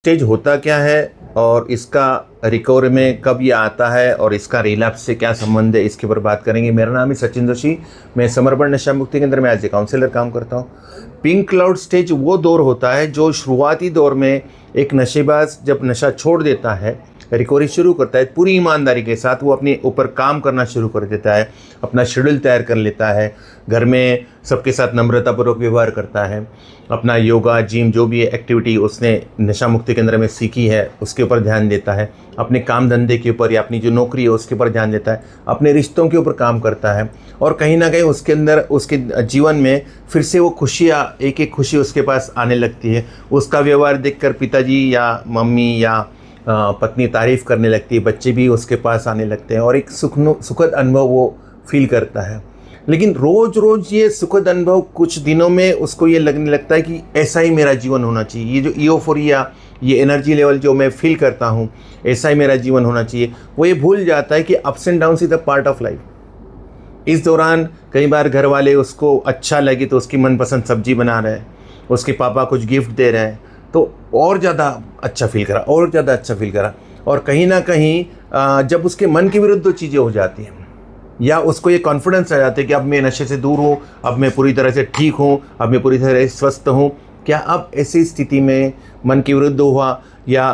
Stage होता क्या है और इसका रिकवरी में कब ये आता है और इसका रिलैप्स से क्या संबंध है, इसके ऊपर बात करेंगे। मेरा नाम है सचिन जोशी, मैं समर्पण नशा मुक्ति केंद्र में एज ए काउंसलर काम करता हूँ। पिंक क्लाउड स्टेज वो दौर होता है जो शुरुआती दौर में एक नशेबाज जब नशा छोड़ देता है, रिकवरी शुरू करता है, पूरी ईमानदारी के साथ वो अपने ऊपर काम करना शुरू कर देता है, अपना शेड्यूल तैयार कर लेता है, घर में सबके साथ नम्रतापूर्वक व्यवहार करता है, अपना योगा जिम जो भी एक्टिविटी उसने नशा मुक्ति केंद्र में सीखी है उसके ऊपर ध्यान देता है, अपने काम धंधे के ऊपर या अपनी जो नौकरी है उसके ऊपर ध्यान देता है, अपने रिश्तों के ऊपर काम करता है और कहीं ना कहीं उसके अंदर उसके जीवन में फिर से वो खुशियाँ एक एक खुशी उसके पास आने लगती है। उसका व्यवहार देखकर पिताजी या मम्मी या पत्नी तारीफ़ करने लगती है, बच्चे भी उसके पास आने लगते हैं और एक सुखद अनुभव वो फील करता है। लेकिन रोज़ रोज़ ये सुखद अनुभव कुछ दिनों में उसको ये लगने लगता है कि ऐसा ही मेरा जीवन होना चाहिए, ये जो ईओफोरिया, ये एनर्जी लेवल जो मैं फील करता हूँ ऐसा ही मेरा जीवन होना चाहिए। वो ये भूल जाता है कि ups and downs is the part of life. इस दौरान कई बार घर वाले उसको अच्छा लगे तो उसकी मनपसंद सब्जी बना रहे हैं, उसके पापा कुछ गिफ्ट दे रहे हैं तो और ज़्यादा अच्छा फील करा, और ज़्यादा अच्छा फील करा। और कहीं ना कहीं जब उसके मन के विरुद्ध चीज़ें हो जाती हैं या उसको ये कॉन्फिडेंस आ जाता है कि अब मैं नशे से दूर हूँ, अब मैं पूरी तरह से ठीक हूँ, अब मैं पूरी तरह से स्वस्थ हूँ, क्या अब ऐसी स्थिति में मन के विरुद्ध हुआ या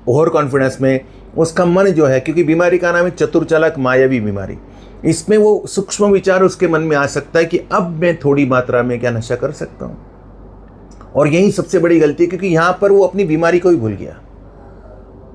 ओवर कॉन्फिडेंस में उसका मन जो है, क्योंकि बीमारी का नाम है चतुर चालाक मायावी बीमारी, इसमें वो सूक्ष्म विचार उसके मन में आ सकता है कि अब मैं थोड़ी मात्रा में क्या नशा कर सकता हूँ। और यही सबसे बड़ी गलती है, क्योंकि यहाँ पर वो अपनी बीमारी को ही भूल गया।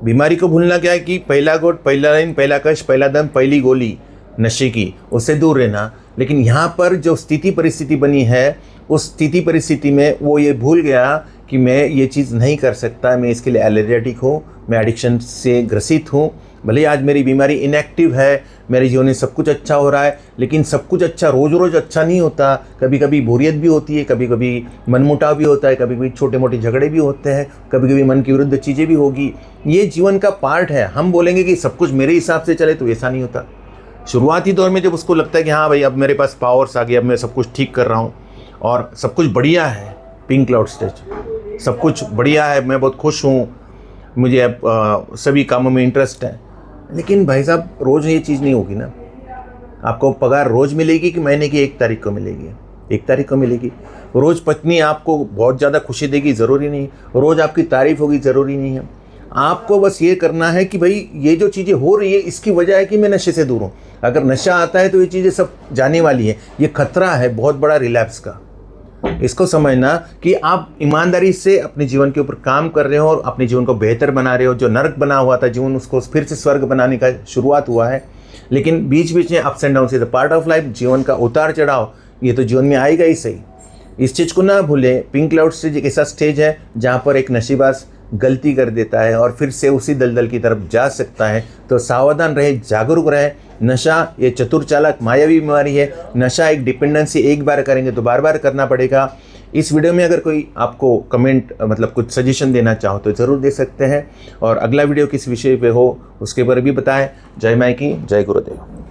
बीमारी को भूलना क्या है कि पहला घोट, पहला लाइन, पहला कश, पहला दम, पहली गोली नशे की, उससे दूर रहना। लेकिन यहाँ पर जो स्थिति परिस्थिति बनी है उस स्थिति परिस्थिति में वो ये भूल गया कि मैं ये चीज़ नहीं कर सकता, मैं इसके लिए एलर्जेटिक हूँ, मैं एडिक्शन से ग्रसित हूँ। भले आज मेरी बीमारी इनएक्टिव है, मेरे जीवन में सब कुछ अच्छा हो रहा है, लेकिन सब कुछ अच्छा रोज़ रोज़ अच्छा नहीं होता। कभी कभी बोरियत भी होती है, कभी कभी मनमुटाव भी होता है, कभी कभी छोटे मोटे झगड़े भी होते हैं, कभी कभी मन की विरुद्ध चीज़ें भी होगी। ये जीवन का पार्ट है। हम बोलेंगे कि सब कुछ मेरे हिसाब से चले तो ऐसा नहीं होता। शुरुआती दौर में जब उसको लगता है कि हाँ भाई अब मेरे पास पावर्स आ गए, अब मैं सब कुछ ठीक कर रहा हूँ और सब कुछ बढ़िया है, पिंक क्लाउड स्टेज, सब कुछ बढ़िया है, मैं बहुत खुश हूँ, मुझे अब सभी कामों में इंटरेस्ट है। लेकिन भाई साहब रोज़ ये चीज़ नहीं होगी ना। आपको पगार रोज़ मिलेगी कि महीने की 1 तारीख को मिलेगी? 1 तारीख को मिलेगी। रोज़ पत्नी आपको बहुत ज़्यादा खुशी देगी, ज़रूरी नहीं। रोज़ आपकी तारीफ़ होगी, ज़रूरी नहीं है। आपको बस ये करना है कि भाई ये जो चीज़ें हो रही है इसकी वजह है कि मैं नशे से दूर हूँ। अगर नशा आता है तो ये चीज़ें सब जाने वाली है। ये खतरा है बहुत बड़ा रिलैप्स का। इसको समझना कि आप ईमानदारी से अपने जीवन के ऊपर काम कर रहे हो और अपने जीवन को बेहतर बना रहे हो। जो नरक बना हुआ था जीवन, उसको फिर से स्वर्ग बनाने का शुरुआत हुआ है। लेकिन बीच बीच में ups and down is the part of life. जीवन का उतार चढ़ाव ये तो जीवन में आएगा ही सही। इस चीज़ को ना भूलें। पिंक क्लाउड स्टेज एक ऐसा स्टेज है जहाँ पर एक नशेबाज गलती कर देता है और फिर से उसी दलदल की तरफ जा सकता है। तो सावधान रहे, जागरूक रहे। नशा ये चतुर चालाक मायावी बीमारी है। नशा एक डिपेंडेंसी, एक बार करेंगे तो बार बार करना पड़ेगा। इस वीडियो में अगर कोई आपको कमेंट मतलब कुछ सजेशन देना चाहो तो ज़रूर दे सकते हैं और अगला वीडियो किस विषय पे हो उसके ऊपर भी बताएं। जय माई की, जय गुरुदेव।